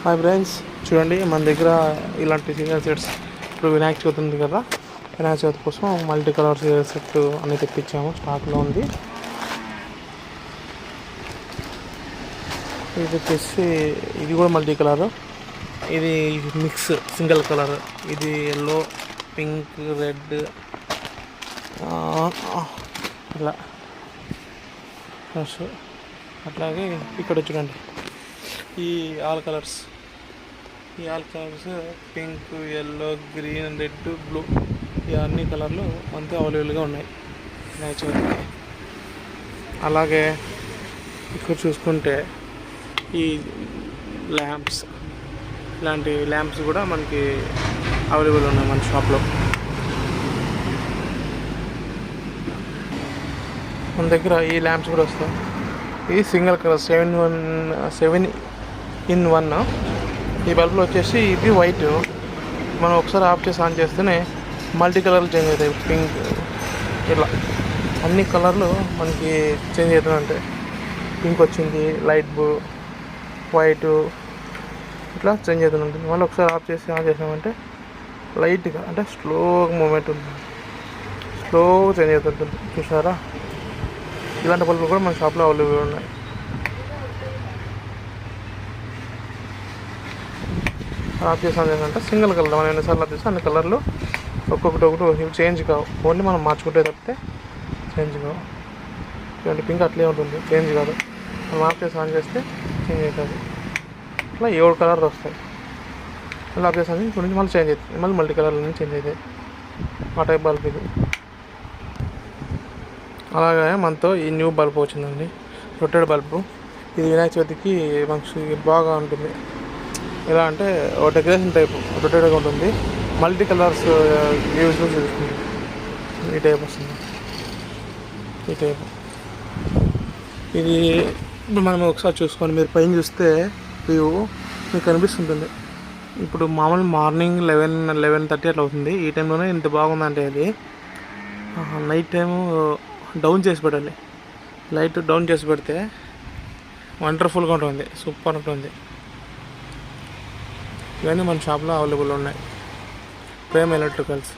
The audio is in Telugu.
హాయ్ ఫ్రెండ్స్, చూడండి మన దగ్గర ఇలాంటి సీరియల్ సెట్స్ ఇప్పుడు వినాయక చవితి ఉంది కదా. వినాయక చవితి కోసం మల్టీ కలర్ సీరియల్ సెట్ అన్ని తెప్పించాము. స్టాక్లో ఉంది. ఇది వచ్చేసి ఇది కూడా మల్టీ కలర్. ఇది మిక్స్ సింగిల్ కలర్. ఇది ఎల్లో, పింక్, రెడ్ ఇలా. అట్లాగే ఇక్కడ చూడండి ఈ all colours pink, yellow, green, red, blue ఈ అన్ని కలర్లు అంతే అవైలబుల్గా ఉన్నాయి నేచురల్గా. అలాగే ఇక్కడ చూసుకుంటే ఈ ల్యాంప్స్, ఇలాంటి ల్యాంప్స్ కూడా మనకి అవైలబుల్ ఉన్నాయి మన షాప్లో. మన దగ్గర ఈ ల్యాంప్స్ కూడా వస్తాయి. ఇది సింగిల్ కలర్ 7-in-1. ఈ బల్బులో వచ్చేసి ఇది వైట్. మనం ఒకసారి ఆఫ్ చేసి ఆన్ చేస్తేనే మల్టీ కలర్లు చేంజ్ అవుతాయి. పింక్, ఇలా అన్ని కలర్లు మనకి చేంజ్ అవుతూ ఉంటాయి. పింక్ వచ్చింది, లైట్ బ్లూ, వైట్, ఇట్లా చేంజ్ అవుతూ ఉంటుంది. మళ్ళీ ఒకసారి ఆఫ్ చేసి ఆన్ చేసామంటే లైట్గా అంటే స్లోగా మూమెంట్ ఉంటుంది, స్లోగా చేంజ్ అవుతుంటుంది. చూసారా, ఇలాంటి బల్బులు కూడా మన షాప్లో అవైలబుల్ ఉన్నాయి. ఆఫ్ చేసాను ఏంటంటే సింగిల్ కలర్. మనం ఎన్నిసార్లు ఆఫ్ చేస్తే అన్ని కలర్లు ఒక్కొక్కటి చేంజ్ కావు. ఓన్లీ మనం మార్చుకుంటే తప్పితే చేంజ్ కావు. ఇలాంటి పింక్ అట్లే ఉంటుంది, చేంజ్ కాదు. మనం ఆఫ్ చేసి ఆన్ చేస్తే చేంజ్ అవుతుంది. ఇట్లా 7 కలర్లు వస్తాయి. మళ్ళీ ఆఫ్ చేసాను ఇప్పుడు నుంచి మళ్ళీ చేంజ్ అవుతుంది. మళ్ళీ మల్టీ కలర్ల నుంచి చేంజ్ అవుతాయి. ఆ టైప్ బల్బ్ ఇది. అలాగే మనతో ఈ న్యూ బల్బ్ వచ్చిందండి, రొటేట్ బల్బు. ఇది వినాయక చవితికి మనకి బాగా ఉంటుంది. ఎలా అంటే ఒక డెకరేషన్ టైపు రొటేట్గా ఉంటుంది. మల్టీ కలర్స్ వ్యూస్ చూస్తుంది. ఈ టైప్ వస్తుంది. ఈ టైప్ ఇది ఇప్పుడు మనం ఒకసారి చూసుకొని మీరు పైన చూస్తే వ్యూ మీకు కనిపిస్తుంటుంది. ఇప్పుడు మామూలు మార్నింగ్ 11-11:30 అట్లా అవుతుంది. ఈ టైంలోనే ఇంత బాగుందంటే అది నైట్ టైము డౌన్ చేసి పెట్టాలి. లైట్ డౌన్ చేసి పెడితే వండర్ఫుల్గా ఉంటుంది, సూపర్ ఉంటుంది. ఇవన్నీ మన షాప్లో అవైలబుల్ ఉన్నాయి. ప్రేమ్ ఎలక్ట్రికల్స్.